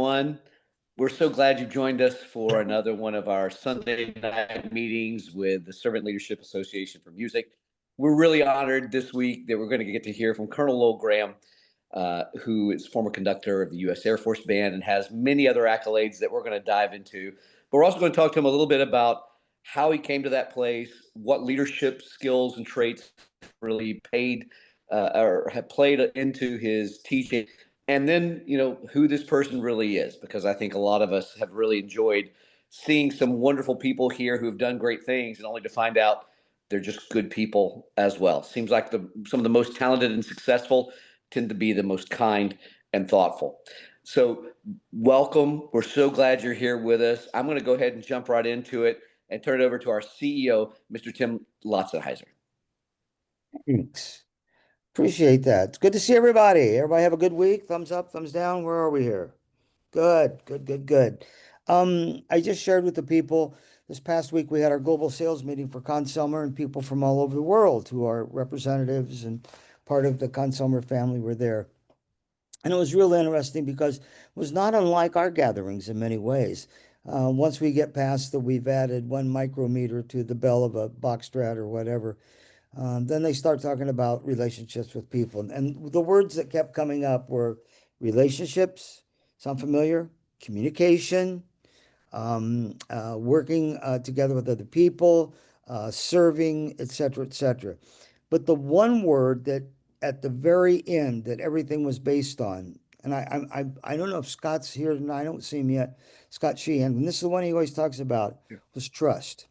everyone. We're so glad you joined us for another one of our Sunday night meetings with the Servant Leadership Association for Music. We're really honored this week that we're going to get to hear from Colonel Lowell Graham, who is former conductor of the U.S. Air Force Band and has many other accolades that we're going to dive into. But we're also going to talk to him a little bit about how he came to that place, what leadership skills and traits really or have played into his teaching, and then who this person really is, because I think a lot of us have really enjoyed seeing some wonderful people here who have done great things, and only to find out they're just good people as well. Seems like some of the most talented and successful tend to be the most kind and thoughtful. So welcome. We're so glad you're here with us. I'm going to go ahead and jump right into it and turn it over to our CEO, Mr. Tim Lautzenheiser. Thanks. Appreciate that. It's good to see everybody. Everybody have a good week. Thumbs up, thumbs down. Where are we here? Good. I just shared with the people this past week, we had our global sales meeting for Consumer, and people from all over the world who are representatives and part of the Consumer family were there. And it was real interesting because it was not unlike our gatherings in many ways. Once we get past we've added 1 micrometer to the bell of a box strat or whatever, then they start talking about relationships with people. And the words that kept coming up were relationships, sound familiar? Communication, working together with other people, serving, etc., etc. But the one word that at the very end that everything was based on, and I don't know if Scott's here tonight, I don't see him yet, Scott Sheehan, and this is the one he always talks about, was trust.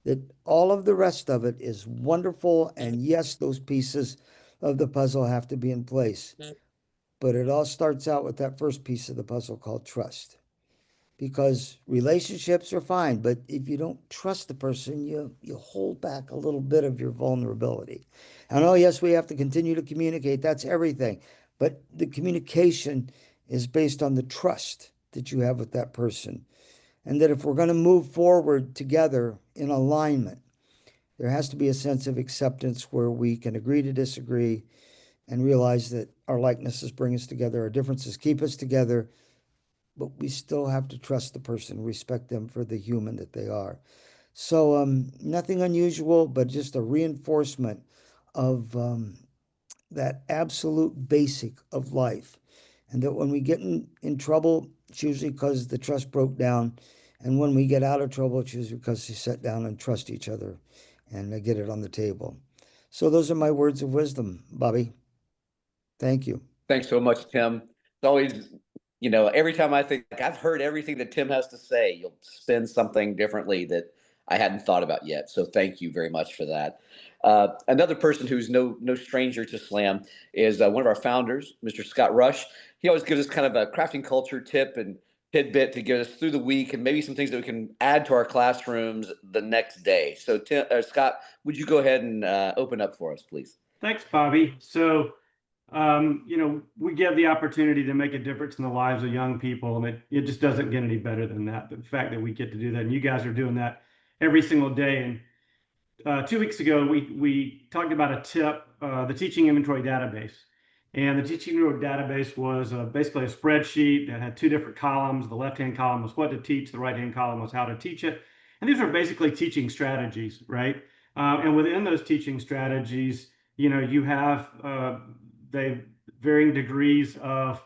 That all of the rest of it is wonderful, and yes, those pieces of the puzzle have to be in place. But it all starts out with that first piece of the puzzle called trust. Because relationships are fine, but if you don't trust the person, you hold back a little bit of your vulnerability. And oh, yes, we have to continue to communicate. That's everything. But the communication is based on the trust that you have with that person. And that if we're going to move forward together in alignment, there has to be a sense of acceptance where we can agree to disagree and realize that our likenesses bring us together, our differences keep us together, but we still have to trust the person, respect them for the human that they are. So nothing unusual, but just a reinforcement of that absolute basic of life. And that when we get in trouble, it's usually because the trust broke down. And when we get out of trouble, it's usually because we sit down and trust each other and get it on the table. So those are my words of wisdom, Bobby. Thank you. Thanks so much, Tim. It's always, every time I think I've heard everything that Tim has to say, you'll spin something differently that I hadn't thought about yet. So thank you very much for that. Another person who's no stranger to Slam is one of our founders, Mr. Scott Rush. He always gives us kind of a crafting culture tip and tidbit to get us through the week, and maybe some things that we can add to our classrooms the next day. So Scott, would you go ahead and open up for us, please? Thanks, Bobby. So, we get the opportunity to make a difference in the lives of young people, and it just doesn't get any better than that. The fact that we get to do that, and you guys are doing that every single day. And 2 weeks ago, we talked about a tip, the teaching inventory database. And the teaching inventory database was basically a spreadsheet that had 2 different columns. The left-hand column was what to teach. The right-hand column was how to teach it. And these are basically teaching strategies, right? And within those teaching strategies, you have they varying degrees of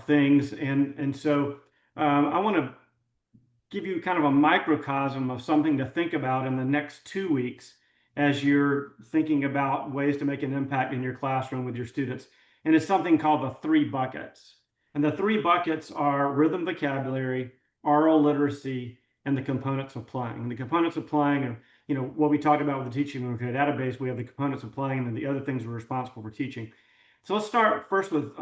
things. And so I want to give you kind of a microcosm of something to think about in the next 2 weeks as you're thinking about ways to make an impact in your classroom with your students. And it's something called the 3 buckets. And the 3 buckets are rhythm vocabulary, oral literacy, and the components of playing. And the components of playing are, what we talked about with the teaching database. We have the components of playing, and then the other things we're responsible for teaching. So let's start first with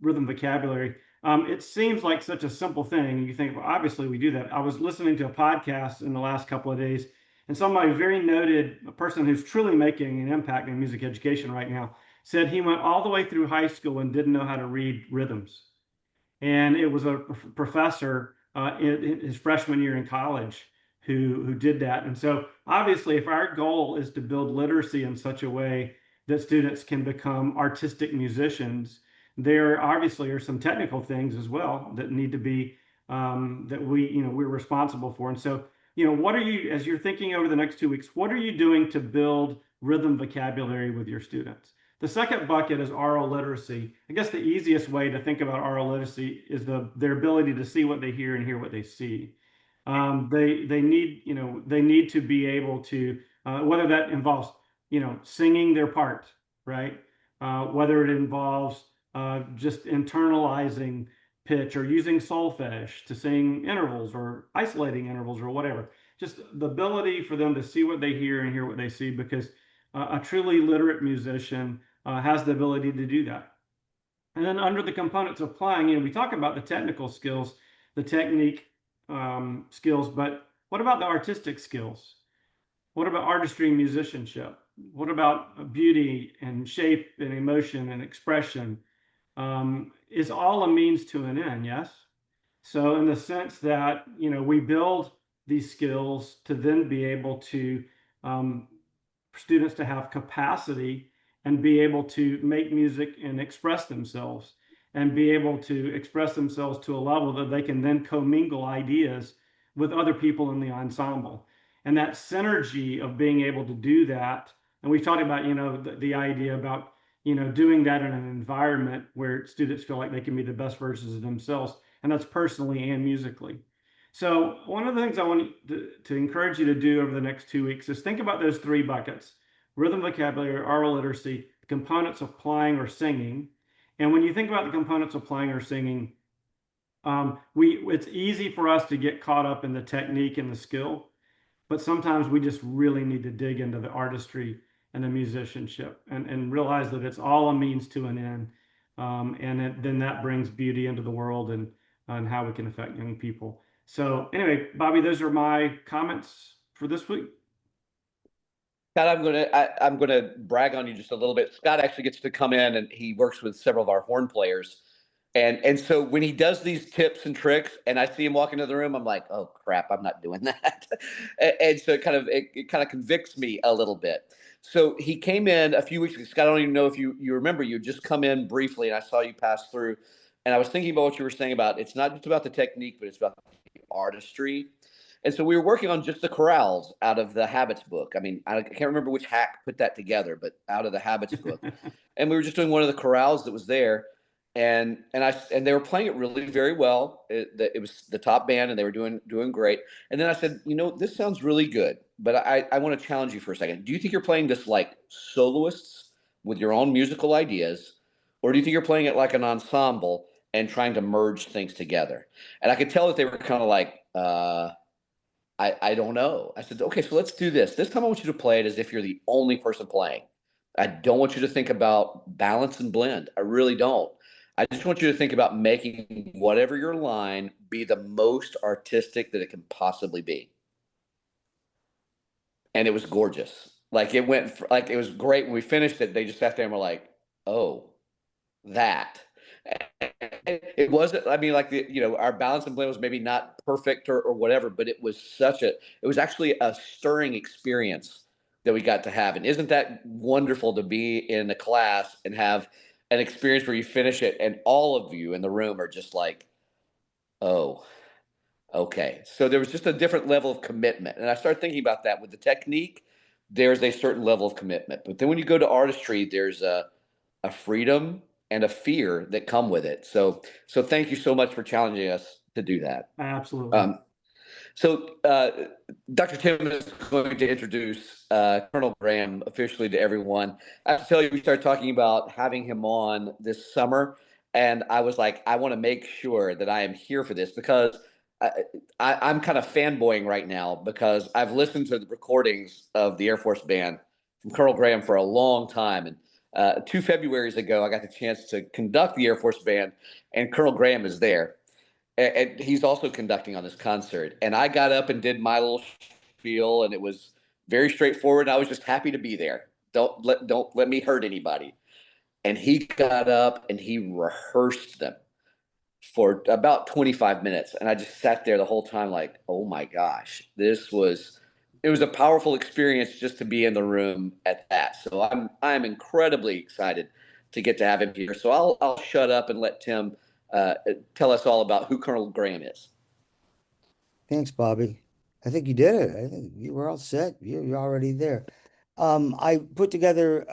rhythm vocabulary. It seems like such a simple thing. You think, well, obviously we do that. I was listening to a podcast in the last couple of days, and somebody very noted, a person who's truly making an impact in music education right now, said he went all the way through high school and didn't know how to read rhythms. And it was a professor in his freshman year in college who did that. And so obviously, if our goal is to build literacy in such a way that students can become artistic musicians, there obviously are some technical things as well that need to be that we're responsible for. And so, what are you, as you're thinking over the next 2 weeks, what are you doing to build rhythm vocabulary with your students? The second bucket is oral literacy. I guess the easiest way to think about oral literacy is their ability to see what they hear and hear what they see. They need to be able to whether that involves singing their part, right? Whether it involves just internalizing pitch or using solfege to sing intervals or isolating intervals or whatever. Just the ability for them to see what they hear and hear what they see, because a truly literate musician has the ability to do that. And then under the components of playing, we talk about the technical skills, the technique skills, but what about the artistic skills? What about artistry and musicianship? What about beauty and shape and emotion and expression? Is all a means to an end, yes? So in the sense that, we build these skills to then be able to, for students to have capacity and be able to make music and express themselves and be able to express themselves to a level that they can then commingle ideas with other people in the ensemble. And that synergy of being able to do that, and we've talked about, the idea about, doing that in an environment where students feel like they can be the best versions of themselves, and that's personally and musically. So one of the things I want to encourage you to do over the next 2 weeks is think about those three buckets: rhythm, vocabulary, oral literacy, components of playing or singing. And when you think about the components of playing or singing, it's easy for us to get caught up in the technique and the skill, but sometimes we just really need to dig into the artistry and the musicianship and realize that it's all a means to an end. Then that brings beauty into the world and how we can affect young people. So anyway, Bobby, those are my comments for this week. Scott, I'm gonna brag on you just a little bit. Scott actually gets to come in, and he works with several of our horn players. And so when he does these tips and tricks, and I see him walk into the room, I'm like, oh crap, I'm not doing that. And so it kind of convicts me a little bit. So he came in a few weeks ago. Scott, I don't even know if you remember, you just come in briefly, and I saw you pass through. And I was thinking about what you were saying about it's not just about the technique, but it's about the artistry. And so we were working on just the chorales out of the Habits book. I mean, I can't remember which hack put that together, but out of the Habits book. And we were just doing one of the chorales that was there. And they were playing it really very well. It was the top band, and they were doing great. And then I said, this sounds really good, but I want to challenge you for a second. Do you think you're playing this like soloists with your own musical ideas, or do you think you're playing it like an ensemble and trying to merge things together? And I could tell that they were kind of like, I don't know. I said, okay, so let's do this. This time I want you to play it as if you're the only person playing. I don't want you to think about balance and blend. I really don't. I just want you to think about making whatever your line be the most artistic that it can possibly be. And it was gorgeous. Like it was great. When we finished it, they just sat there and were like, oh, that. It wasn't, I mean, like our balance and blend was maybe not perfect or whatever, but it was it was actually a stirring experience that we got to have. And isn't that wonderful to be in a class and have an experience where you finish it and all of you in the room are just like, oh, okay. So there was just a different level of commitment. And I started thinking about that with the technique. There's a certain level of commitment. But then when you go to artistry, there's a freedom and a fear that come with it. So thank you so much for challenging us to do that. Absolutely. So Dr. Tim is going to introduce Colonel Graham officially to everyone. I have to tell you, we started talking about having him on this summer, and I was like, I want to make sure that I am here for this because I'm kind of fanboying right now because I've listened to the recordings of the Air Force Band from Colonel Graham for a long time. And 2 Februaries ago, I got the chance to conduct the Air Force Band, and Colonel Graham is there. And he's also conducting on this concert. And I got up and did my little spiel, and it was very straightforward. I was just happy to be there. Don't let me hurt anybody. And he got up and he rehearsed them for about 25 minutes. And I just sat there the whole time like, oh my gosh, it was a powerful experience just to be in the room at that. So I'm incredibly excited to get to have him here. So I'll shut up and let Tim tell us all about who Colonel Graham is. Thanks, Bobby. I think you did it. I think you were all set. You're already there. I put together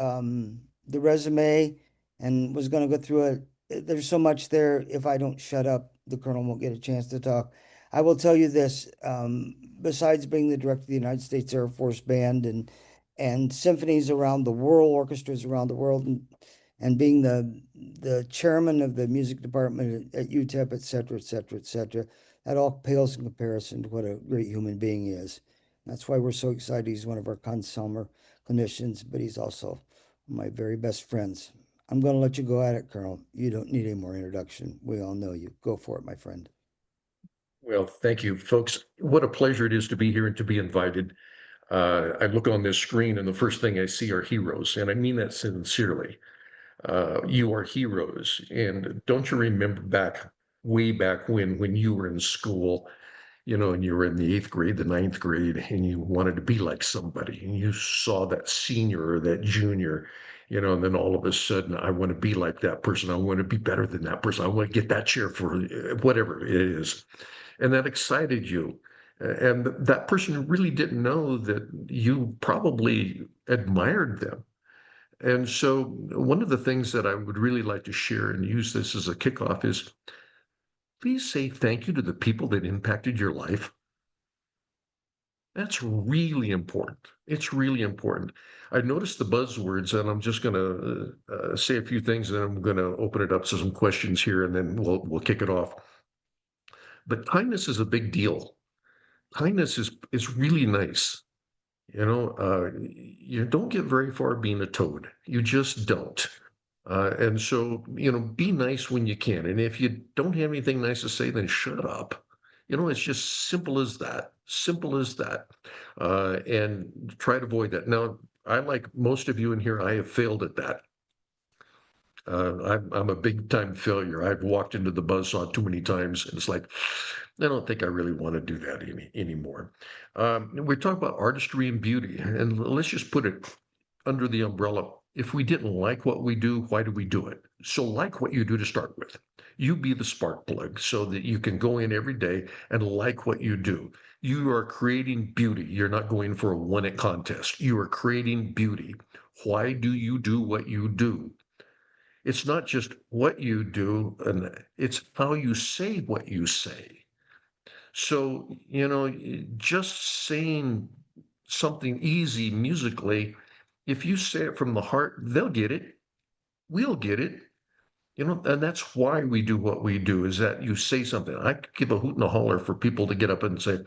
the resume and was going to go through it. There's so much there. If I don't shut up, the colonel won't get a chance to talk. I will tell you this, besides being the director of the United States Air Force Band and symphonies around the world, orchestras around the world, and being the chairman of the music department at UTEP, et cetera, et cetera, et cetera, that all pales in comparison to what a great human being he is. That's why we're so excited. He's one of our consummate clinicians, but he's also my very best friends. I'm going to let you go at it, Colonel. You don't need any more introduction. We all know you. Go for it, my friend. Well, thank you, folks. What a pleasure it is to be here and to be invited. I look on this screen, and the first thing I see are heroes, and I mean that sincerely. You are heroes, and don't you remember way back when you were in school, and you were in the 8th grade, the 9th grade, and you wanted to be like somebody, and you saw that senior or that junior, and then all of a sudden, I want to be like that person. I want to be better than that person. I want to get that chair for whatever it is. And that excited you. And that person really didn't know that you probably admired them. And so, one of the things that I would really like to share and use this as a kickoff is please say thank you to the people that impacted your life. That's really important. It's really important. I noticed the buzzwords, and I'm just going to say a few things, and then I'm going to open it up to some questions here, and then we'll kick it off. But kindness is a big deal. Kindness is really nice. You don't get very far being a toad. You just don't. And so, be nice when you can. And if you don't have anything nice to say, then shut up. It's just simple as that. Simple as that. And try to avoid that. Now, I, like most of you in here, I have failed at that. I'm a big time failure. I've walked into the buzzsaw too many times, and it's like, I don't think I really want to do that anymore. We talk about artistry and beauty, and let's just put it under the umbrella. If we didn't like what we do, why do we do it? So like what you do to start with. You be the spark plug so that you can go in every day and like what you do. You are creating beauty. You're not going for a one-it contest. You are creating beauty. Why do you do what you do? It's not just what you do, and it's how you say what you say. So, just saying something easy musically, if you say it from the heart, they'll get it. We'll get it. And that's why we do what we do, is that you say something. I could give a hoot and a holler for people to get up and say,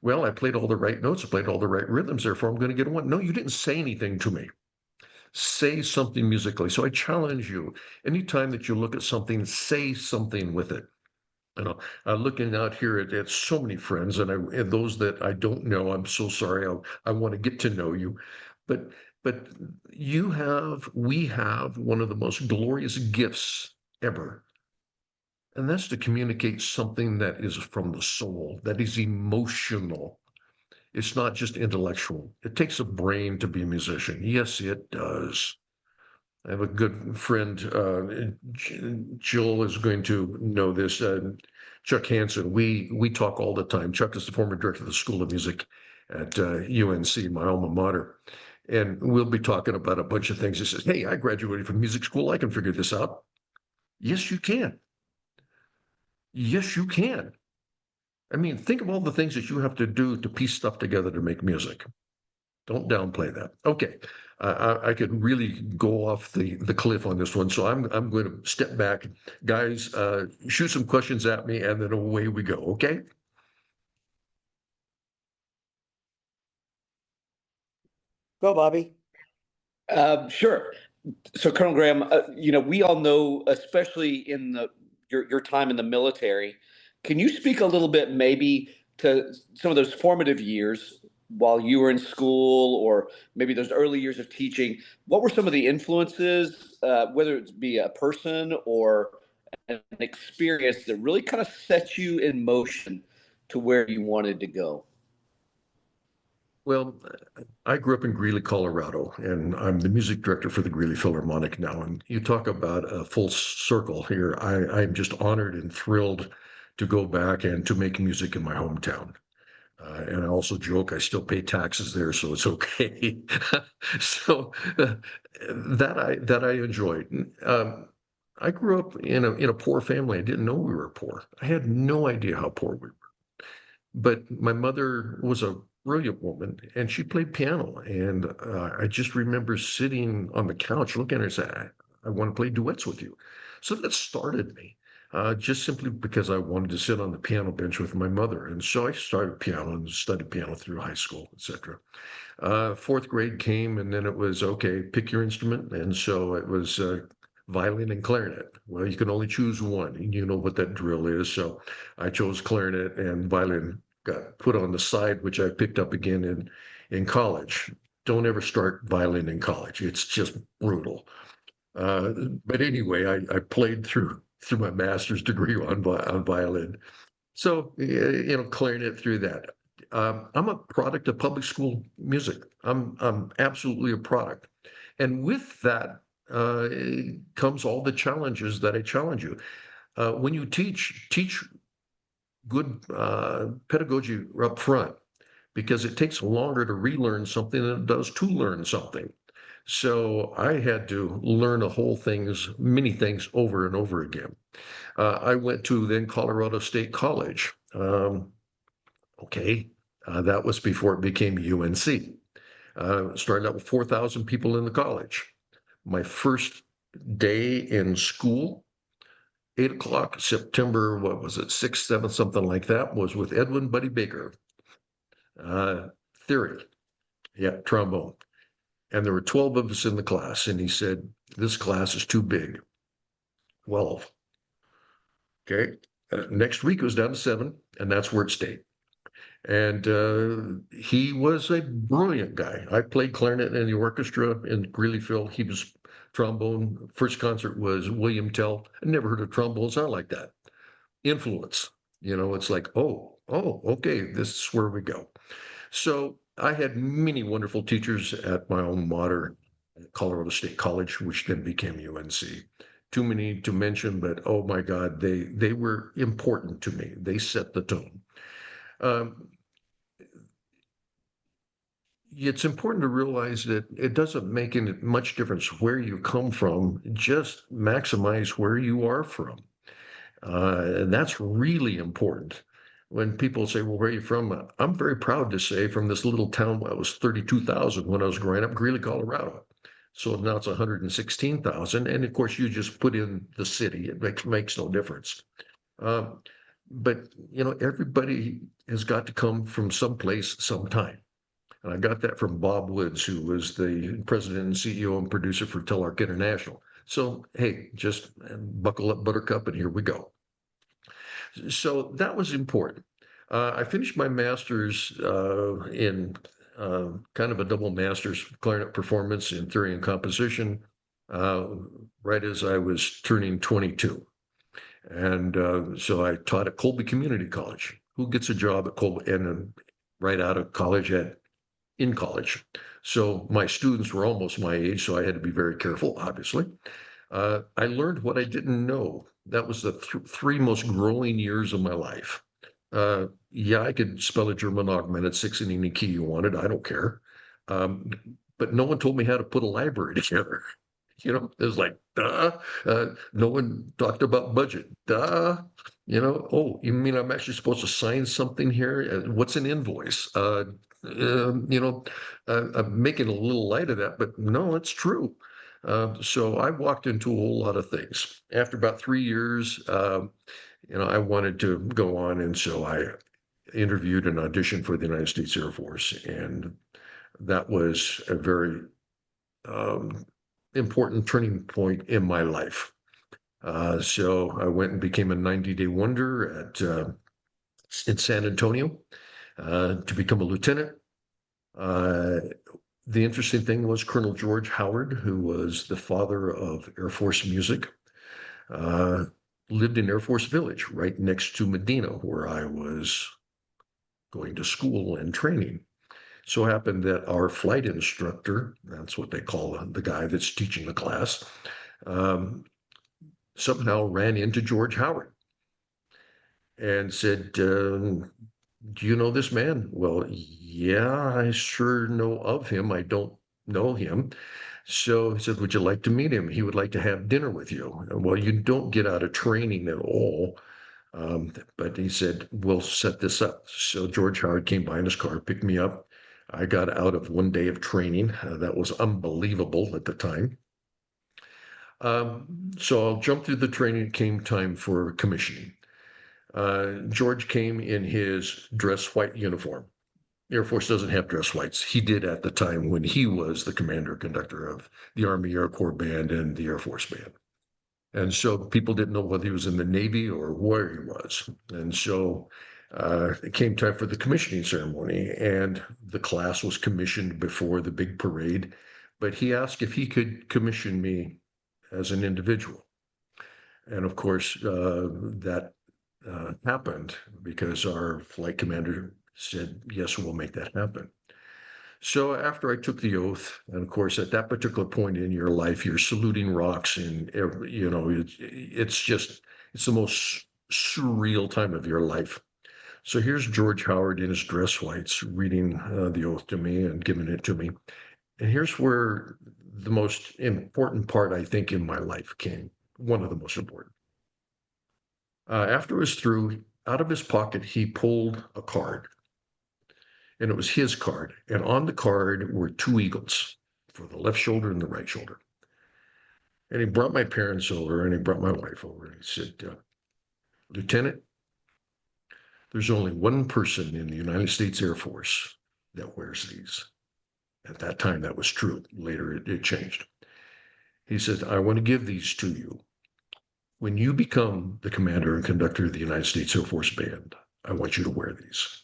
well, I played all the right notes, I played all the right rhythms, therefore I'm going to get a one. No, you didn't say anything to me. Say something musically. So I challenge you, anytime that you look at something, say something with it. Looking out here at so many friends, and those that I don't know, I'm so sorry. I want to get to know you, but we have one of the most glorious gifts ever, and that's to communicate something that is from the soul, that is emotional. It's not just intellectual. It takes a brain to be a musician. Yes, it does. I have a good friend, Jill is going to know this, Chuck Hansen. We talk all the time. Chuck is the former director of the School of Music at UNC, my alma mater. And we'll be talking about a bunch of things. He says, hey, I graduated from music school. I can figure this out. Yes, you can. Yes, you can. I mean, think of all the things that you have to do to piece stuff together to make music. Don't downplay that. Okay, I could really go off the cliff on this one, so I'm going to step back, guys. Shoot some questions at me, and then away we go. Okay. Go, Bobby. Sure. So, Colonel Graham, we all know, especially in your time in the military, can you speak a little bit maybe to some of those formative years while you were in school, or maybe those early years of teaching? What were some of the influences, whether it be a person or an experience that really kind of set you in motion to where you wanted to go? Well, I grew up in Greeley, Colorado, and I'm the music director for the Greeley Philharmonic now. And you talk about a full circle here. I'm just honored and thrilled to go back and to make music in my hometown. And I also joke I still pay taxes there, so it's okay. So that I enjoyed. I grew up in a poor family. I didn't know we were poor. I had no idea how poor we were. But my mother was a brilliant woman, and she played piano. And I just remember sitting on the couch looking at her and saying, I want to play duets with you. So that started me, just simply because I wanted to sit on the piano bench with my mother. And so I started piano and studied piano through high school, etc. Fourth grade came, and then it was okay, pick your instrument. And so it was violin and clarinet. Well, you can only choose one, and you know what that drill is. So I chose clarinet, and violin got put on the side, which I picked up again in college. Don't ever start violin in college. It's just brutal. But anyway, I played through my master's degree on violin. So, clarinet through that. I'm a product of public school music. I'm absolutely a product. And with that comes all the challenges that I challenge you. When you teach good pedagogy up front, because it takes longer to relearn something than it does to learn something. So I had to learn many things over and over again. I went to then Colorado State College. Okay, that was before it became UNC. Started out with 4,000 people in the college. My first day in school, 8 o'clock, September, what was it, 6th, 7th, something like that, was with Edwin Buddy Baker, uh, theory, yeah, trombone. And there were 12 of us in the class, and he said, this class is too big. 12. Okay. Next week it was down to 7, and that's where it stayed. And he was a brilliant guy. I played clarinet in the orchestra in Greeley Phil. He was trombone. First concert was William Tell. I never heard a trombone sound like that. Influence. It's like, okay, this is where we go. So I had many wonderful teachers at my alma mater, Colorado State College, which then became UNC. Too many to mention, but oh my God, they were important to me. They set the tone. Um, it's important to realize that it doesn't make any much difference where you come from. Just maximize where you are from. And that's really important. When people say, well, where are you from? I'm very proud to say from this little town, I was 32,000 when I was growing up, Greeley, Colorado. So now it's 116,000. And of course, you just put in the city, it makes no difference. But, everybody has got to come from someplace, sometime. And I got that from Bob Woods, who was the president and CEO and producer for Telarc International. So, hey, just buckle up, Buttercup, and here we go. So that was important. I finished my master's in kind of a double master's clarinet performance in theory and composition uh, right as I was turning 22. And so I taught at Colby Community College. Who gets a job at Colby and right out of college in college? So my students were almost my age, so I had to be very careful, obviously. I learned what I didn't know. That was the three most growing years of my life. Yeah, I could spell a German augmented six in any key you wanted. I don't care. Um, but no one told me how to put a library together. It was like, duh. No one talked about budget. Duh. Oh, you mean I'm actually supposed to sign something here? What's an invoice? I'm making a little light of that, but no, it's true. So I walked into a whole lot of things. After about 3 years, I wanted to go on, and so I interviewed and auditioned for the United States Air Force, and that was a very important turning point in my life. So I went and became a 90-day wonder in San Antonio to become a lieutenant. The interesting thing was Colonel George Howard, who was the father of Air Force music, lived in Air Force Village right next to Medina, where I was going to school and training. So happened that our flight instructor, that's what they call the guy that's teaching the class, um, somehow ran into George Howard and said, do you know this man? Well, yeah, I sure know of him. I don't know him. So he said, would you like to meet him? He would like to have dinner with you. Well, you don't get out of training at all. But he said, we'll set this up. So George Howard came by in his car, picked me up. I got out of 1 day of training. That was unbelievable at the time. So I'll jump through the training. It came time for commissioning. George came in his dress white uniform. Air Force doesn't have dress whites. He did at the time when he was the commander conductor of the Army Air Corps Band and the Air Force Band. And so people didn't know whether he was in the Navy or where he was. And so it came time for the commissioning ceremony, and the class was commissioned before the big parade. But he asked if he could commission me as an individual. And of course, that happened because our flight commander said, yes, we'll make that happen. So after I took the oath, and of course, at that particular point in your life, you're saluting rocks, and it's the most surreal time of your life. So here's George Howard in his dress whites reading the oath to me and giving it to me. And here's where the most important part, I think, in my life came. One of the most important. After it was through, out of his pocket, he pulled a card. And it was his card. And on the card were two eagles for the left shoulder and the right shoulder. And he brought my parents over, and he brought my wife over, and he said, Lieutenant, there's only one person in the United States Air Force that wears these. At that time, that was true. Later, it changed. He said, I want to give these to you. When you become the commander and conductor of the United States Air Force Band, I want you to wear these.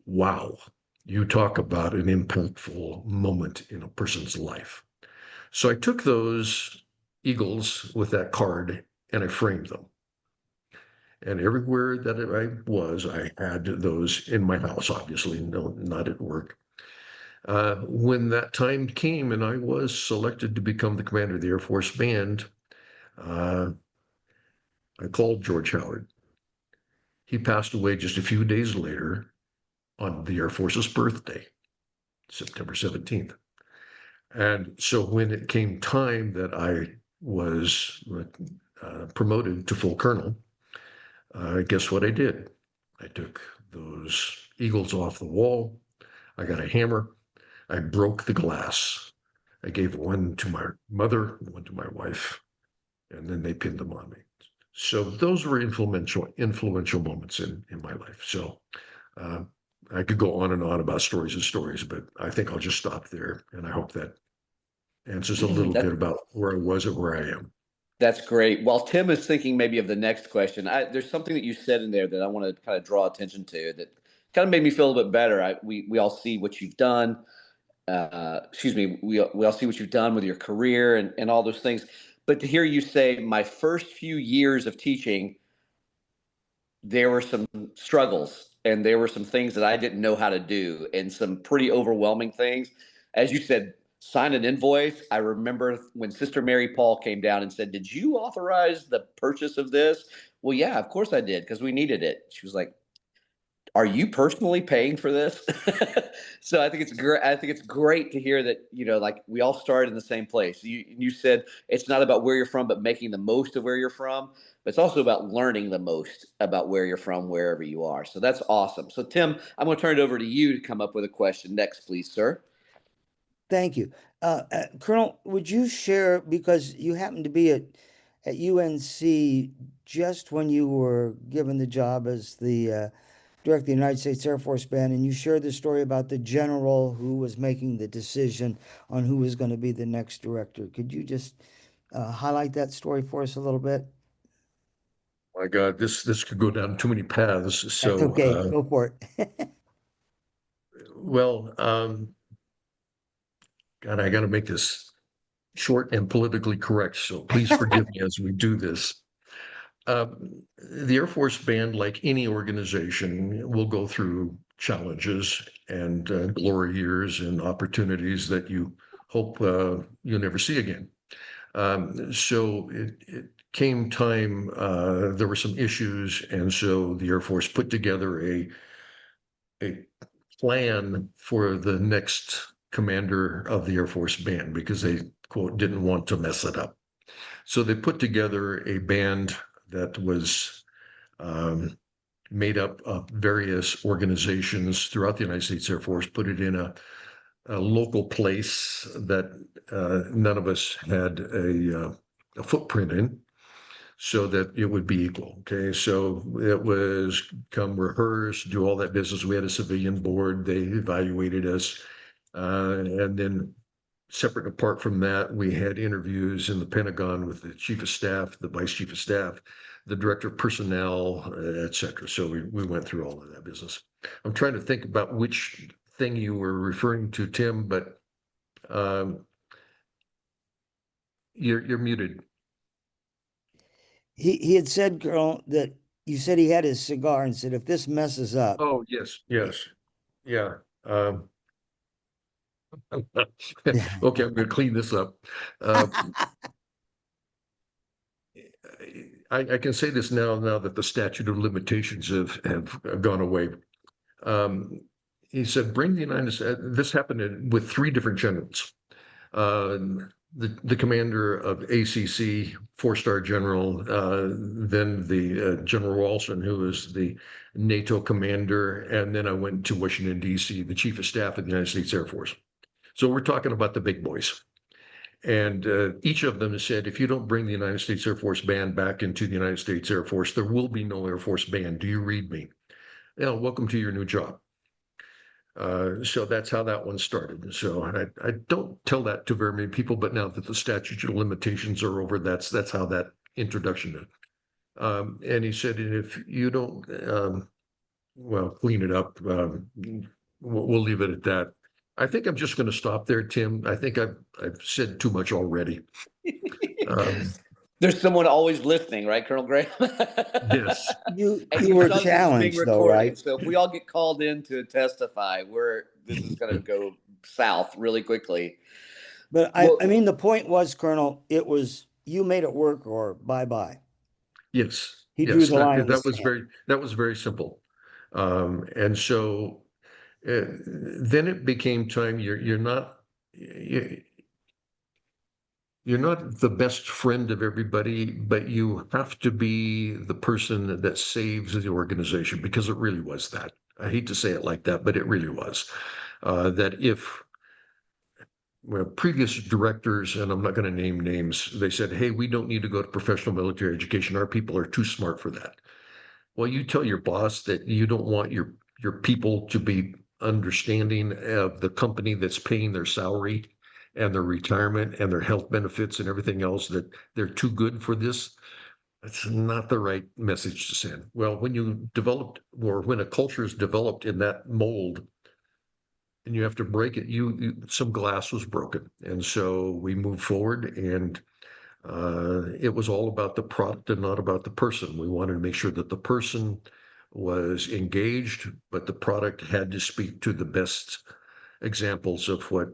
Wow, you talk about an impactful moment in a person's life. So I took those eagles with that card and I framed them. And everywhere that I had those in my house, obviously, no, not at work. When that time came and I was selected to become the commander of the Air Force Band, I called George Howard. He passed away just a few days later on the Air Force's birthday, September 17th. And so when it came time that I was promoted to full colonel, guess what I did? I took those eagles off the wall. I got a hammer. I broke the glass. I gave one to my mother, one to my wife, and then they pinned them on me. So those were influential moments in my life. So I could go on and on about stories and stories, but I think I'll just stop there. And I hope that answers a little bit about where I was and where I am. That's great. While Tim is thinking maybe of the next question, there's something that you said in there that I want to kind of draw attention to that kind of made me feel a little bit better. We all see what you've done. We all see what you've done with your career and all those things. But to hear you say, my first few years of teaching, there were some struggles and there were some things that I didn't know how to do and some pretty overwhelming things. As you said, sign an invoice. I remember when Sister Mary Paul came down and said, did you authorize the purchase of this? Well, yeah, of course I did, because we needed it. She was like, are you personally paying for this? So I think it's great. I think it's great to hear that, like we all started in the same place. You said it's not about where you're from, but making the most of where you're from. But it's also about learning the most about where you're from, wherever you are. So that's awesome. So Tim, I'm going to turn it over to you to come up with a question next, please, sir. Thank you. Colonel, would you share, because you happened to be at UNC just when you were given the job as the director of the United States Air Force Band, and you shared the story about the general who was making the decision on who was going to be the next director. Could you just highlight that story for us a little bit? My God, this could go down too many paths. So That's okay, go for it. Well, God, I got to make this short and politically correct. So please forgive me as we do this. The Air Force Band, like any organization, will go through challenges and glory years and opportunities that you hope you'll never see again. So it came time, there were some issues, and so the Air Force put together a plan for the next commander of the Air Force band because they, quote, didn't want to mess it up. So they put together a band that was made up of various organizations throughout the United States Air Force, put it in a local place that none of us had a footprint in, so that it would be equal. Okay, so it was come rehearse, do all that business. We had a civilian board, they evaluated us, and then separate and apart from that, we had interviews in the Pentagon with the chief of staff, the vice chief of staff, the director of personnel, et cetera. So we went through all of that business. I'm trying to think about which thing you were referring to, Tim, but you're muted. He had said, Colonel, that you said he had his cigar and said, if this messes up, Oh, yes, yeah. Okay, I'm going to clean this up. I can say this now that the statute of limitations have gone away. He said, bring the United States. This happened with 3 different generals. The commander of ACC, 4-star general, then the General Ralston, who was the NATO commander, and then I went to Washington, D.C., the chief of staff of the United States Air Force. So we're talking about the big boys. And each of them said, if you don't bring the United States Air Force band back into the United States Air Force, there will be no Air Force band. Do you read me? Yeah, welcome to your new job. So that's how that one started. So I don't tell that to very many people, but now that the statute of limitations are over, that's how that introduction is. And he said, if you don't, well, clean it up, we'll leave it at that. I think I'm just going to stop there, Tim. I think I've said too much already. There's someone always listening, right, Colonel Graham? Yes. you And you were tell us this is being challenged though, recorded, right? so if we all get called in to testify, this is going to go south really quickly. But Well, I mean, the point was, Colonel, it was you made it work or bye-bye. Yes. He drew Yes. the line in the That was sand. very simple. And so then it became time. You're not the best friend of everybody, but you have to be the person that saves the organization, because it really was that. I hate to say it like that, but it really was. That if previous directors, and I'm not going to name names, they said, hey, we don't need to go to professional military education. Our people are too smart for that. Well, you tell your boss that you don't want your people to be understanding of the company that's paying their salary and their retirement and their health benefits and everything else, that they're too good for this. That's not the right message to send. Well, when you developed, or when a culture is developed in that mold, and you have to break it, some glass was broken. And so we moved forward, and it was all about the product and not about the person. We wanted to make sure that the person was engaged, but the product had to speak to the best examples of what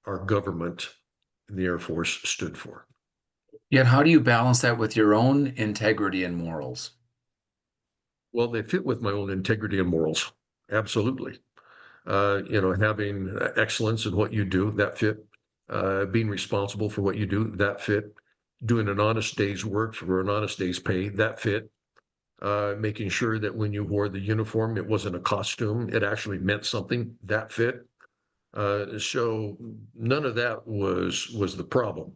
our government and the Air Force stood for. Yet, how do you balance that with your own integrity and morals? Well, they fit with my own integrity and morals. Absolutely. Having excellence in what you do, that fit. Being responsible for what you do, that fit. Doing an honest day's work for an honest day's pay, that fit. Making sure that when you wore the uniform, it wasn't a costume, it actually meant something, that fit. So none of that was the problem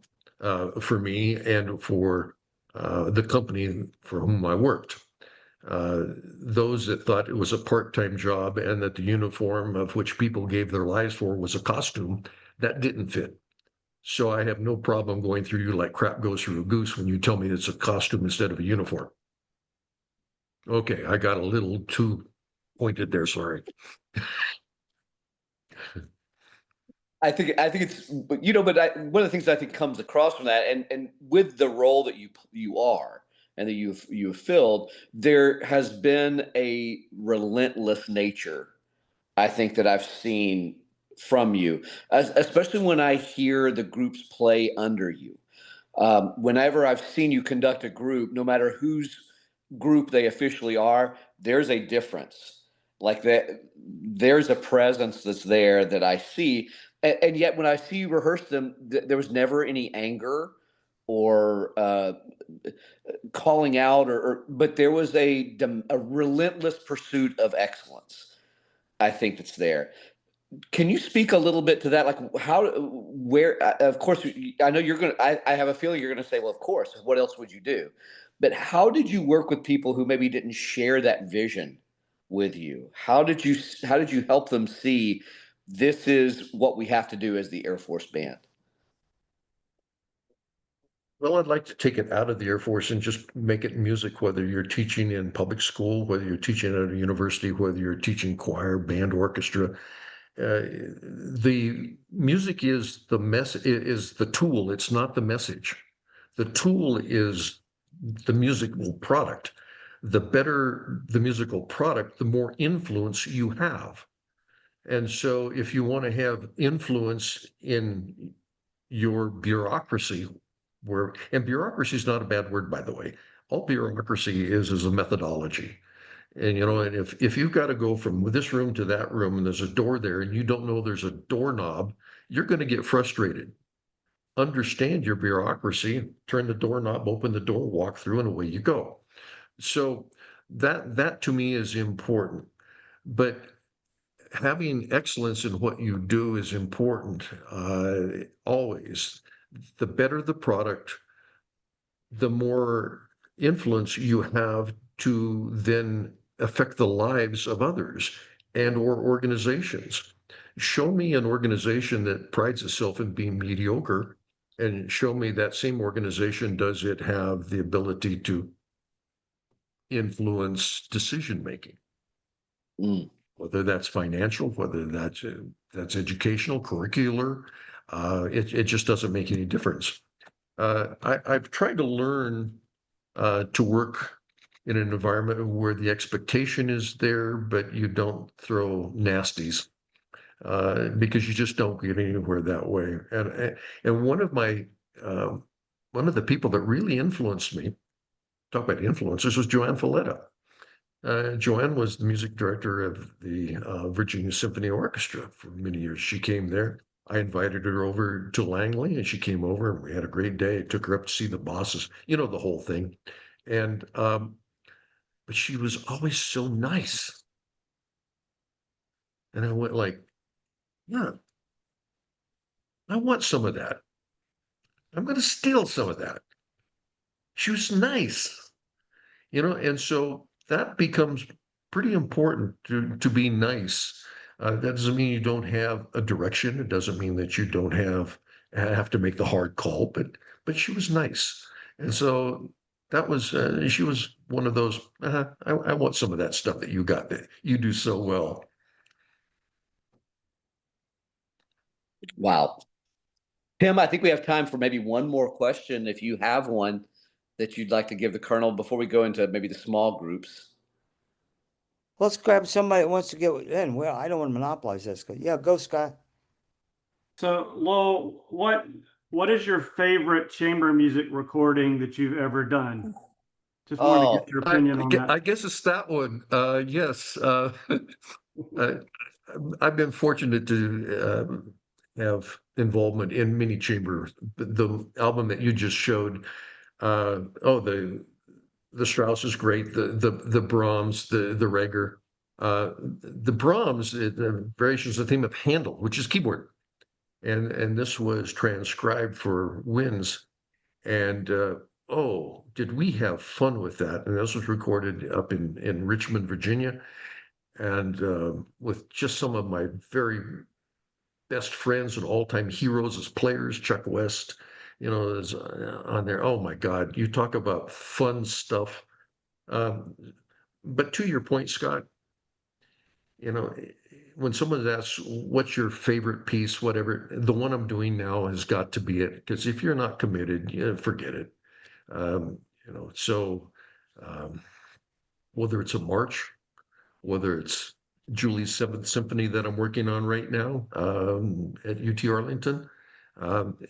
for me and for the company for whom I worked. Those that thought it was a part-time job and that the uniform of which people gave their lives for was a costume, that didn't fit. So I have no problem going through you like crap goes through a goose when you tell me it's a costume instead of a uniform. Okay, I got a little too pointed there, sorry. I think it's, but one of the things I think comes across from that, and with the role that you are and that you've filled, there has been a relentless nature I think that I've seen from you, especially when I hear the groups play under you. Whenever I've seen you conduct a group, no matter whose group they officially are, there's a difference. Like that, there's a presence that's there that I see, and yet when I see you rehearse them, there was never any anger or calling out, but there was a relentless pursuit of excellence. I think that's there. Can you speak a little bit to that? Like where, of course, I know you're going to, I have a feeling you're going to say, well, of course, what else would you do? But how did you work with people who maybe didn't share that vision with you? How did you help them see this is what we have to do as the Air Force band? Well, I'd like to take it out of the Air Force and just make it music, whether you're teaching in public school, whether you're teaching at a university, whether you're teaching choir, band, orchestra. The music is is the tool. It's not the message. The tool is the musical product. The better the musical product, the more influence you have. And so if you want to have influence in your bureaucracy, and bureaucracy is not a bad word, by the way. All bureaucracy is a methodology. And and if you've got to go from this room to that room and there's a door there and you don't know there's a doorknob, you're going to get frustrated. Understand your bureaucracy, turn the doorknob, open the door, walk through, and away you go. So that to me is important. But having excellence in what you do is important, always. The better the product, the more influence you have to then affect the lives of others and or organizations. Show me an organization that prides itself in being mediocre, and show me that same organization, does it have the ability to influence decision making? Mm. Whether that's financial, whether that's educational, curricular, it just doesn't make any difference. I've tried to learn to work in an environment where the expectation is there, but you don't throw nasties, because you just don't get anywhere that way. And one of the people that really influenced me, talk about influencers, was Joanne Falletta. Joanne was the music director of the Virginia Symphony Orchestra for many years. She came there. I invited her over to Langley, and she came over, and we had a great day. I took her up to see the bosses, the whole thing. And but she was always so nice. And I went like, yeah, I want some of that. I'm going to steal some of that. She was nice, and so that becomes pretty important to be nice. That doesn't mean you don't have a direction. It doesn't mean that you don't have to make the hard call, but she was nice. And so that was she was one of those, I want some of that stuff that you got, that you do so well. Wow. Tim, I think we have time for maybe one more question, if you have one that you'd like to give the Colonel before we go into maybe the small groups. Let's grab somebody that wants to get in. Well, I don't want to monopolize this. Yeah, go, Scott. So, Lowell, what is your favorite chamber music recording that you've ever done? Just wanted to get your opinion on that. I guess it's that one. Yes. I've been fortunate to have involvement in many chamber. The album that you just showed, the Strauss is great. The Brahms, the Reger, the Brahms, the variations of the theme of Handel, which is keyboard, and this was transcribed for winds, and did we have fun with that? And this was recorded up in Richmond, Virginia, and with just some of my very best friends and all-time heroes as players, Chuck West, is on there. Oh my God, you talk about fun stuff. But to your point, Scott, when someone asks, what's your favorite piece, whatever, the one I'm doing now has got to be it. Because if you're not committed, forget it. So whether it's a march, whether it's Julie's Seventh Symphony that I'm working on right now at UT Arlington.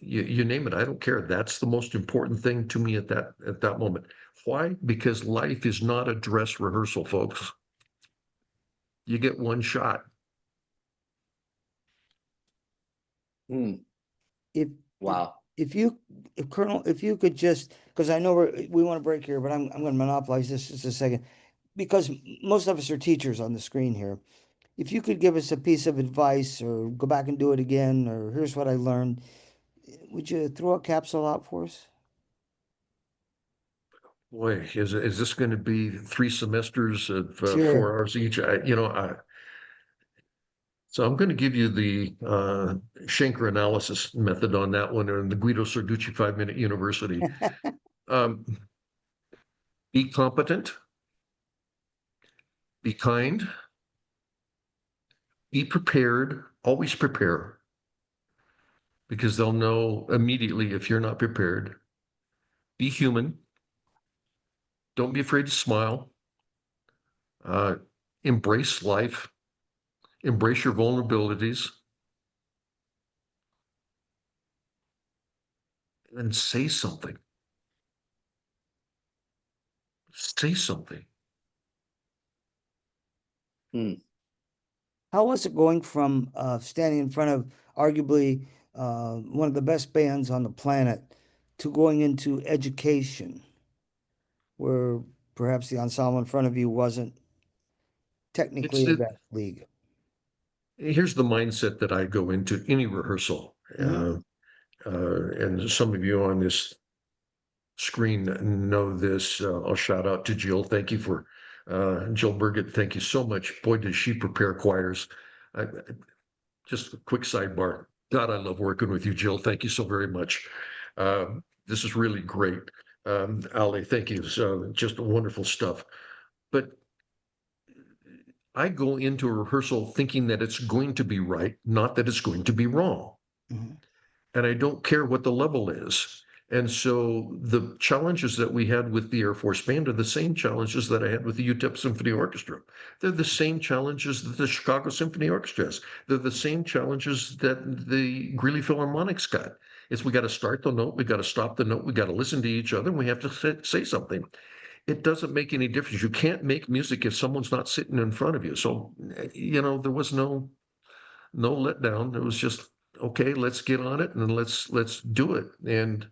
You name it, I don't care. That's the most important thing to me at that moment. Why? Because life is not a dress rehearsal, folks. You get one shot. If Wow. if Colonel, if you could just, because I know we want to break here, but I'm going to monopolize this just a second, because most of us are teachers on the screen here. If you could give us a piece of advice, or go back and do it again, or here's what I learned, would you throw a capsule out for us? Boy, is this going to be 3 semesters of Sure. 4 hours each? So I'm going to give you the Schenker analysis method on that one, and the Guido Sarducci 5-Minute University. Be competent, be kind, be prepared, always prepare, because they'll know immediately if you're not prepared. Be human. Don't be afraid to smile. Embrace life. Embrace your vulnerabilities. And say something. Say something. How was it going from standing in front of arguably one of the best bands on the planet to going into education, where perhaps the ensemble in front of you wasn't technically of that league? Here's the mindset that I go into any rehearsal. And some of you on this screen know this. I'll shout out to Jill. Thank you for Jill Burgett. Thank you so much. Boy, does she prepare choirs. Just a quick sidebar. God, I love working with you, Jill. Thank you so very much. This is really great. Ali, thank you. So just wonderful stuff. But I go into a rehearsal thinking that it's going to be right, not that it's going to be wrong. And I don't care what the level is. And so the challenges that we had with the Air Force Band are the same challenges that I had with the UTEP Symphony Orchestra. They're the same challenges that the Chicago Symphony Orchestra has. They're the same challenges that the Greeley Philharmonic's got. It's we got to start the note, we got to stop the note, we got to listen to each other, and we have to say something. It doesn't make any difference. You can't make music if someone's not sitting in front of you. So, there was no letdown. It was just, okay, let's get on it and let's do it. And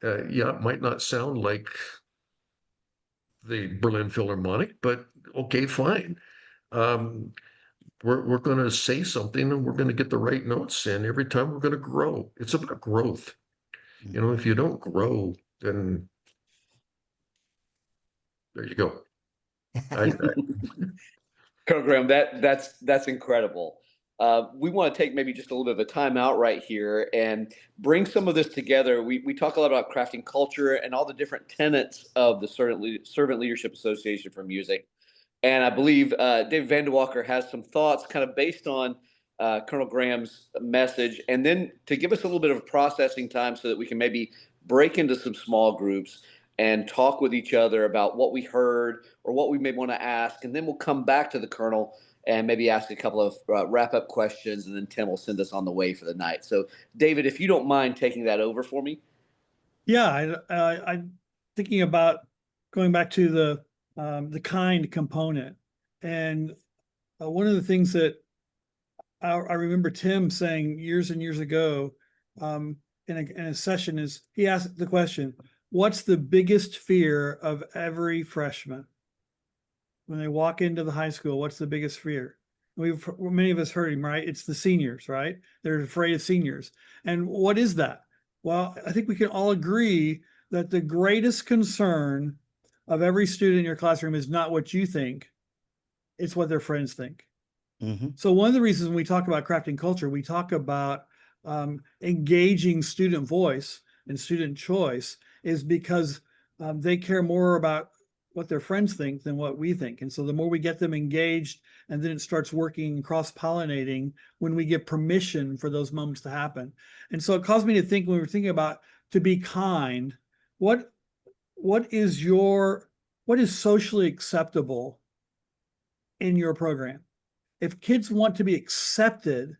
yeah, it might not sound like the Berlin Philharmonic, but okay, fine. We're going to say something, and we're going to get the right notes, and every time we're going to grow. It's about growth. If you don't grow, then there you go. Colonel Graham, that's incredible. We want to take maybe just a little bit of a time out right here and bring some of this together. We talk a lot about crafting culture and all the different tenets of the Servant Leadership Association for Music. And I believe David Vanderwalker has some thoughts kind of based on Colonel Graham's message, and then to give us a little bit of processing time so that we can maybe break into some small groups and talk with each other about what we heard or what we may want to ask. And then we'll come back to the Colonel and maybe ask a couple of wrap-up questions, and then Tim will send us on the way for the night. So, David, if you don't mind taking that over for me. Yeah, I'm thinking about going back to the kind component. And one of the things that I remember Tim saying years and years ago in a session is, he asked the question, what's the biggest fear of every freshman? When they walk into the high school, what's the biggest fear? Many of us heard him, right? It's the seniors, right? They're afraid of seniors. And what is that? Well, I think we can all agree that the greatest concern of every student in your classroom is not what you think, it's what their friends think. So one of the reasons when we talk about crafting culture, we talk about engaging student voice and student choice is because they care more about what their friends think than what we think. And so the more we get them engaged, and then it starts working cross-pollinating when we give permission for those moments to happen. And so it caused me to think, when we were thinking about to be kind, what is socially acceptable in your program? if kids want to be accepted,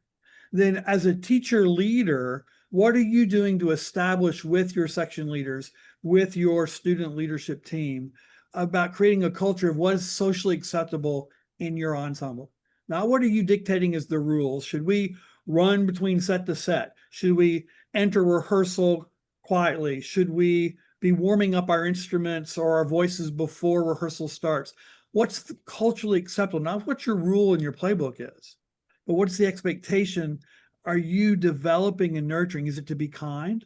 then as a teacher leader, what are you doing to establish with your section leaders, with your student leadership team, about creating a culture of what is socially acceptable in your ensemble? Now, what are you dictating as the rules? Should we run between set to set? Should we enter rehearsal quietly? Should we be warming up our instruments or our voices before rehearsal starts? What's culturally acceptable? Not what your rule in your playbook is, but what's the expectation? Are you developing and nurturing? Is it to be kind?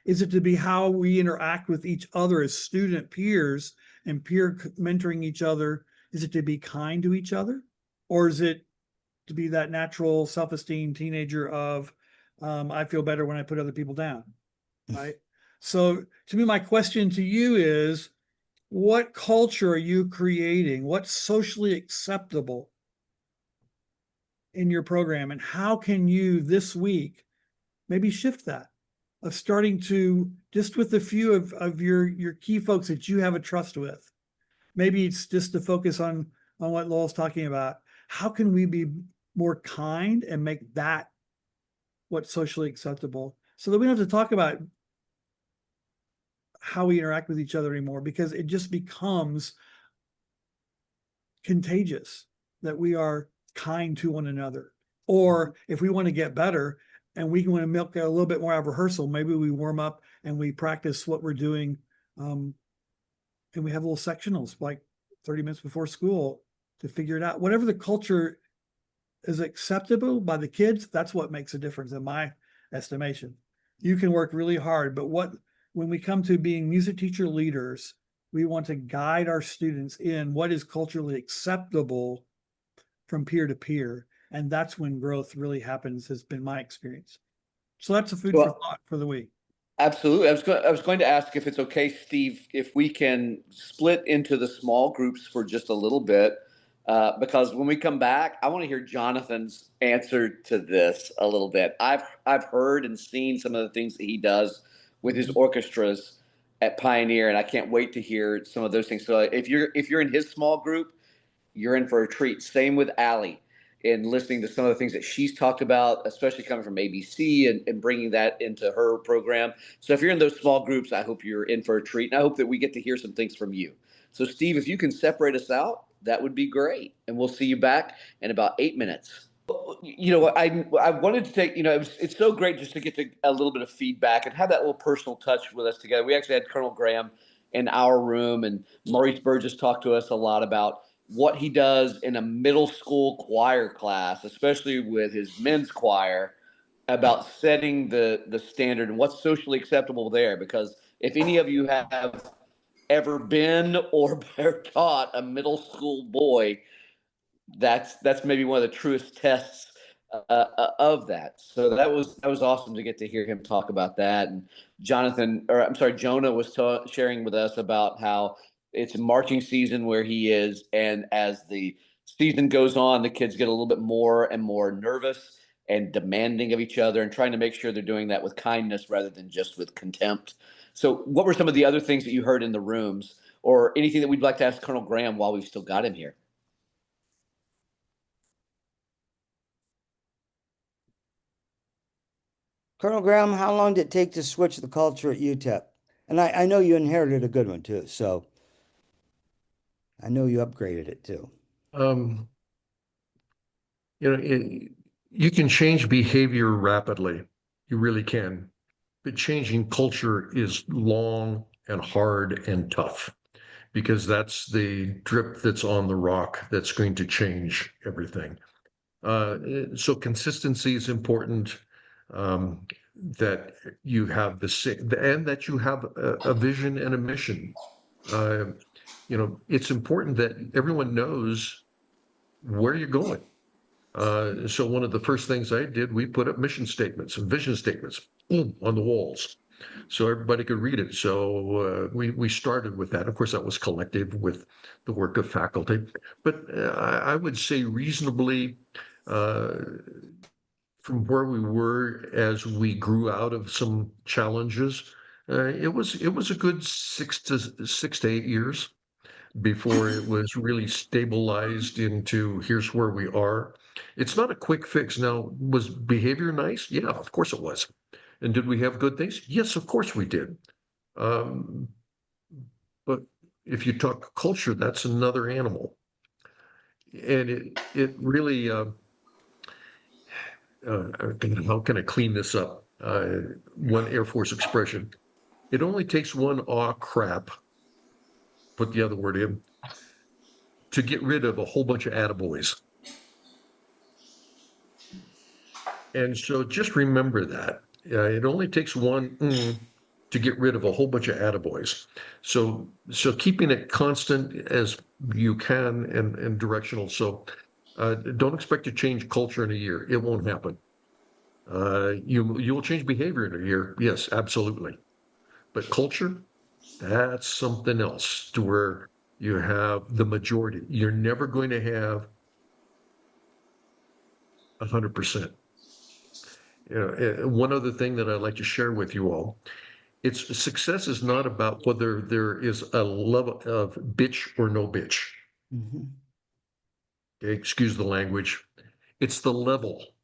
Is it to be how we interact with each other as student peers and peer mentoring each other? Is it to be kind to each other? Or is it to be that natural self-esteem teenager of, I feel better when I put other people down, right? So to me, my question to you is, what culture are you creating? What's socially acceptable in your program? And how can you this week maybe shift that, of starting to, just with a few of your key folks that you have a trust with? Maybe it's just to focus on what Lowell's talking about. How can we be more kind and make that what's socially acceptable, so that we don't have to talk about how we interact with each other anymore, because it just becomes contagious that we are kind to one another. Or if we want to get better and we want to milk a little bit more out of rehearsal, maybe we warm up and we practice what we're doing. And we have little sectionals like 30 minutes before school to figure it out. Whatever the culture is acceptable by the kids, that's what makes a difference in my estimation. You can work really hard, but when we come to being music teacher leaders, we want to guide our students in what is culturally acceptable from peer to peer. And that's when growth really happens, has been my experience. So that's a food for thought for the week. Absolutely. I was going to ask if it's okay, Steve, if we can split into the small groups for just a little bit, because when we come back, I want to hear Jonathan's answer to this a little bit. I've heard and seen some of the things that he does with his orchestras at Pioneer, and I can't wait to hear some of those things. So if you're in his small group, you're in for a treat. Same with Allie, in listening to some of the things that she's talked about, especially coming from ABC and bringing that into her program. So if you're in those small groups, I hope you're in for a treat. And I hope that we get to hear some things from you. So Steve, if you can separate us out, that would be great. And we'll see you back in about 8 minutes. I wanted to take, it's so great just to get to a little bit of feedback and have that little personal touch with us together. We actually had Colonel Graham in our room, and Maurice Burgess talked to us a lot about what he does in a middle school choir class, especially with his men's choir, about setting the standard and what's socially acceptable there. Because if any of you have ever been or taught a middle school boy, that's maybe one of the truest tests of that. So that was awesome to get to hear him talk about that. And Jonah was sharing with us about how it's marching season where he is, and as the season goes on, the kids get a little bit more and more nervous and demanding of each other, and trying to make sure they're doing that with kindness rather than just with contempt. So what were some of the other things that you heard in the rooms, or anything that we'd like to ask Colonel Graham while we've still got him here? Colonel Graham, how long did it take to switch the culture at UTEP? And I know you inherited a good one too, so I know you upgraded it too. You can change behavior rapidly. You really can. But changing culture is long and hard and tough, because that's the drip that's on the rock that's going to change everything. So consistency is important. That you have and that you have a vision and a mission. It's important that everyone knows where you're going. So one of the first things I did, we put up mission statements and vision statements on the walls, so everybody could read it. So we started with that. Of course, that was collective with the work of faculty, but I would say reasonably. From where we were as we grew out of some challenges, it was a good 6 to 8 years. before it was really stabilized into here's where we are. It's not a quick fix. Now, was behavior nice? Yeah, of course it was. And did we have good things? Yes, of course we did. Um, but if you talk culture, that's another animal. And it really, how can I clean this up? One Air Force expression. It only takes one aw crap, put the other word in, to get rid of a whole bunch of attaboys. And so just remember that. It only takes one to get rid of a whole bunch of attaboys. So keeping it constant as you can and directional. So don't expect to change culture in a year. It won't happen. You will change behavior in a year. Yes, absolutely. But culture, that's something else to where you have the majority. You're never going to have 100%. One other thing that I'd like to share with you all, it's success is not about whether there is a level of bitch or no bitch. Mhm. Okay, excuse the language. It's the level.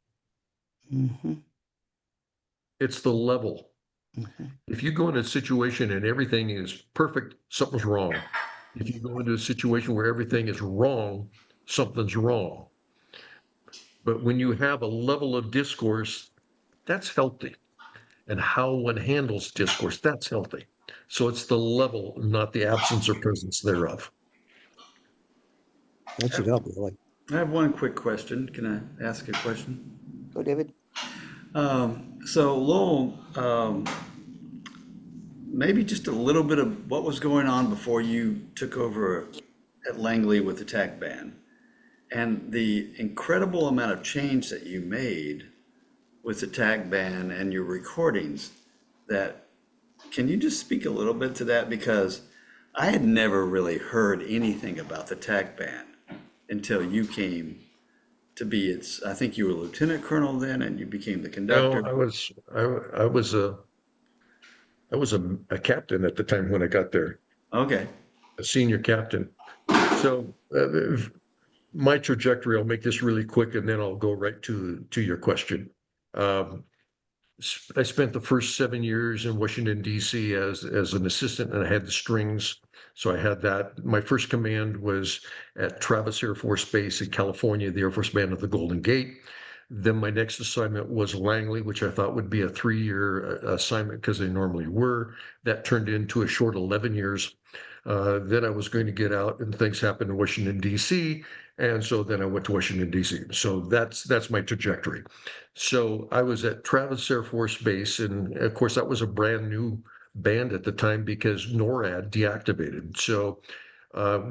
Mhm. It's the level. Mhm. If you go into a situation and everything is perfect, something's wrong. If you go into a situation where everything is wrong, something's wrong. But when you have a level of discourse, that's healthy. And how one handles discourse, that's healthy. So it's the level, not the absence or presence thereof. That should help, really. I have one quick question. Can I ask a question? Go, David. So Lowell, maybe just a little bit of what was going on before you took over at Langley with the TAC band and the incredible amount of change that you made with the TAC band and your recordings. That can you just speak a little bit to that? Because I had never really heard anything about the TAC band until you came to be its, I think you were lieutenant colonel then and you became the conductor. No, I was a captain at the time when I got there, Okay. a senior captain. So my trajectory, I'll make this really quick and then I'll go right to your question. Um, I spent the first 7 years in Washington, D.C. as an assistant, and I had the strings. So I had that. My first command was at Travis Air Force Base in California, the Air Force Band at the Golden Gate. Then my next assignment was Langley, which I thought would be a 3-year assignment because they normally were. That turned into a short 11 years. Then I was going to get out, and things happened in Washington, D.C. And so then I went to Washington, D.C. So that's my trajectory. So I was at Travis Air Force Base, and of course that was a brand new band at the time because NORAD deactivated. So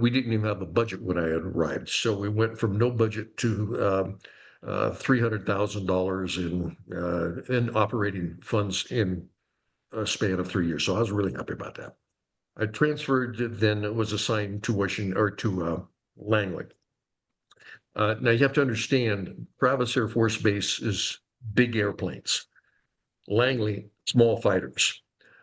we didn't even have a budget when I had arrived. So we went from no budget to $300,000 in operating funds in a span of 3 years. So I was really happy about that. I transferred, then was assigned to Washington or to Langley. Now you have to understand, Travis Air Force Base is big airplanes. Langley, small fighters.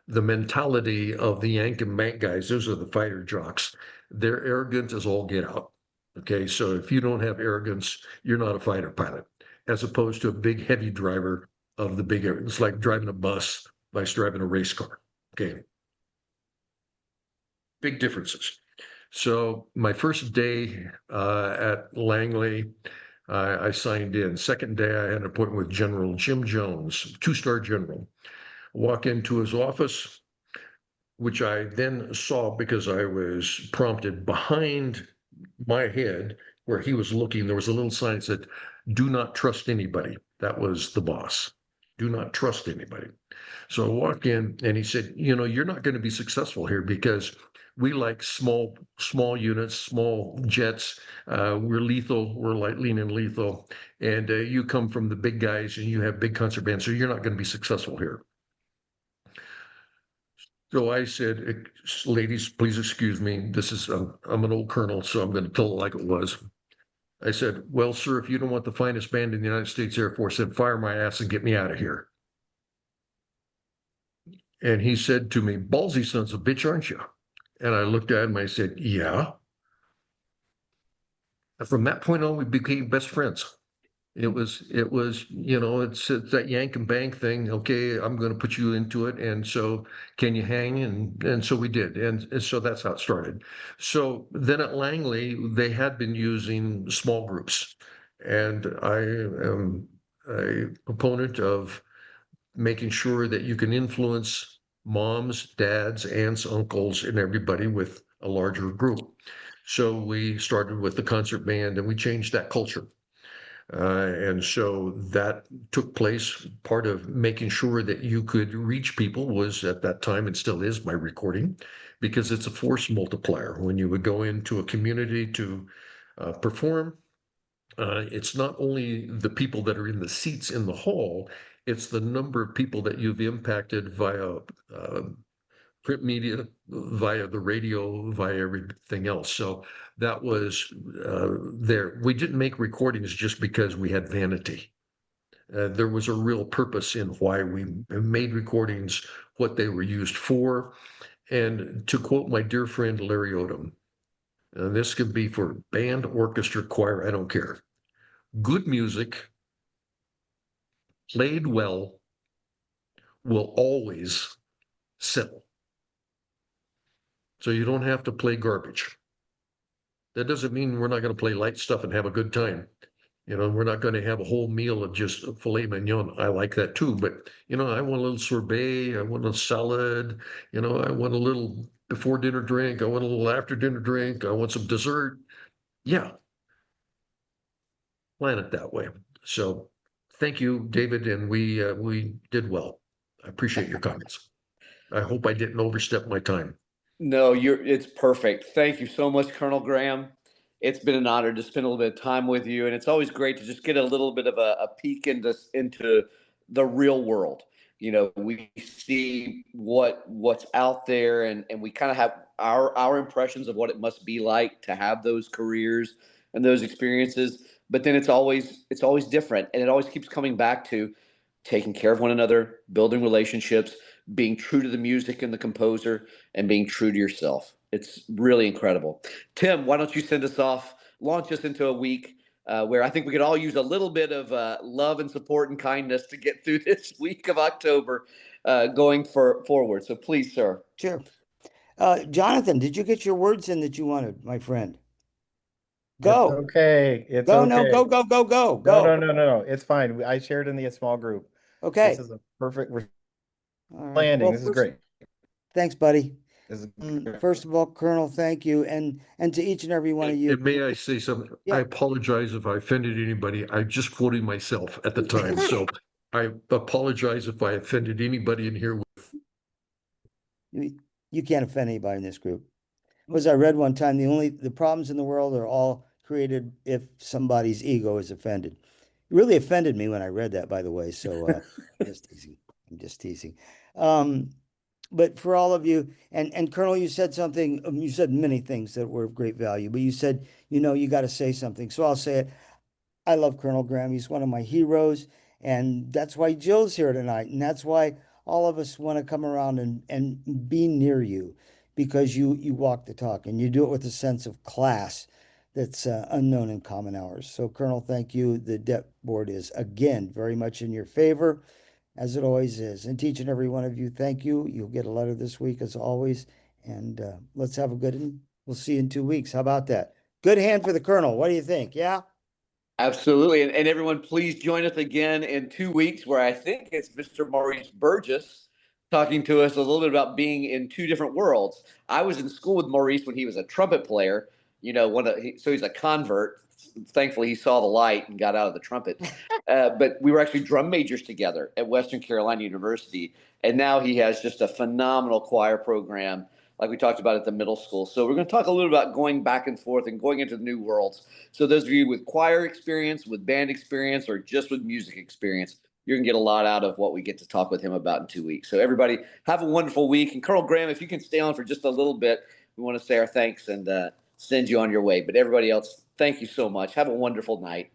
The mentality of the Yank and Mank guys, those are the fighter jocks. Their arrogance is all get out. Okay, so if you don't have arrogance, you're not a fighter pilot, as opposed to a big heavy driver of the big air. It's like driving a bus, like driving a race car. Okay, big differences. So my first day at Langley, I signed in. Second day, I had an appointment with General Jim Jones, 2-star general. Walk into his office, which I then saw because I was prompted behind my head where he was looking. There was a little sign that said, "Do not trust anybody." That was the boss. Do not trust anybody. So I walk in and he said, "You're not going to be successful here because we like small units, small jets. We're lethal. We're light, lean, and lethal. And you come from the big guys and you have big concert bands, so you're not going to be successful here." So I said, "Ladies, please excuse me. This is I'm an old colonel, so I'm going to tell it like it was." I said, "Well, sir, if you don't want the finest band in the United States Air Force, then fire my ass and get me out of here." And he said to me, "Ballsy sons of a bitch, aren't you?" And I looked at him, I said, "Yeah." from that point on, we became best friends. It was, it's that yank and bank thing. Okay, I'm going to put you into it. And so can you hang? And so we did. And so that's how it started. So then at Langley, they had been using small groups. And I am a proponent of making sure that you can influence moms, dads, aunts, uncles, and everybody with a larger group. So we started with the concert band and we changed that culture. And so that took place. Part of making sure that you could reach people was at that time, and still is, by recording, because it's a force multiplier. When you would go into a community to perform, it's not only the people that are in the seats in the hall, it's the number of people that you've impacted via print media, via the radio, via everything else. So that was there. We didn't make recordings just because we had vanity. There was a real purpose in why we made recordings, what they were used for. And to quote my dear friend Larry Odom, and this could be for band, orchestra, choir, I don't care. Good music, played well, will always sell. So you don't have to play garbage. That doesn't mean we're not going to play light stuff and have a good time. We're not going to have a whole meal of just filet mignon. I like that too, but I want a little sorbet. I want a salad. I want a little before dinner drink. I want a little after dinner drink. I want some dessert. Yeah, plan it that way. So, thank you, David, and we did well. I appreciate your comments. I hope I didn't overstep my time. No, it's perfect. Thank you so much, Colonel Graham. It's been an honor to spend a little bit of time with you, and it's always great to just get a little bit of a peek into the real world. We see what's out there, and we kind of have our impressions of what it must be like to have those careers and those experiences. But then it's always different, and it always keeps coming back to taking care of one another, building relationships, being true to the music and the composer, and being true to yourself. It's really incredible. Tim, why don't you send us off, launch us into a week where I think we could all use a little bit of love and support and kindness to get through this week of October going forward. So please, sir. Sure. Jonathan, did you get your words in that you wanted, my friend? Go. It's okay. It's Go, okay. no, go, go, go, go, No, go. no, no, no, no. It's fine. I shared in the small group. Okay. This is a perfect All right. landing. Well, This is great. Thanks, buddy. This is great. First of all, Colonel, thank you. And to each and every one of you. And may I say something? Yeah. I apologize if I offended anybody. I just quoted myself at the time. So I apologize if I offended anybody in here. You can't offend anybody in this group. As I read one time, the problems in the world are all created if somebody's ego is offended. It really offended me when I read that, by the way. So just teasing. I'm just teasing. But for all of you, and Colonel, you said something, you said many things that were of great value, but you said, you got to say something. So I'll say it. I love Colonel Graham. He's one of my heroes. And that's why Jill's here tonight. And that's why all of us want to come around and be near you, because you walk the talk and you do it with a sense of class that's unknown in common hours. So Colonel, thank you. The DEP board is, again, very much in your favor, as it always is. And to each and every one of you, thank you. You'll get a letter this week, as always. And let's have a good one. We'll see you in 2 weeks. How about that? Good hand for the Colonel. What do you think? Yeah? Absolutely. And everyone, please join us again in 2 weeks, where I think it's Mr. Maurice Burgess talking to us a little bit about being in two different worlds. I was in school with Maurice when he was a trumpet player, so he's a convert. Thankfully, he saw the light and got out of the trumpet. But we were actually drum majors together at Western Carolina University. And now he has just a phenomenal choir program, like we talked about at the middle school. So we're going to talk a little about going back and forth and going into the new worlds. So those of you with choir experience, with band experience, or just with music experience, you're going to get a lot out of what we get to talk with him about in 2 weeks. So everybody, have a wonderful week. And Colonel Graham, if you can stay on for just a little bit, we want to say our thanks and send you on your way. But everybody else, thank you so much. Have a wonderful night.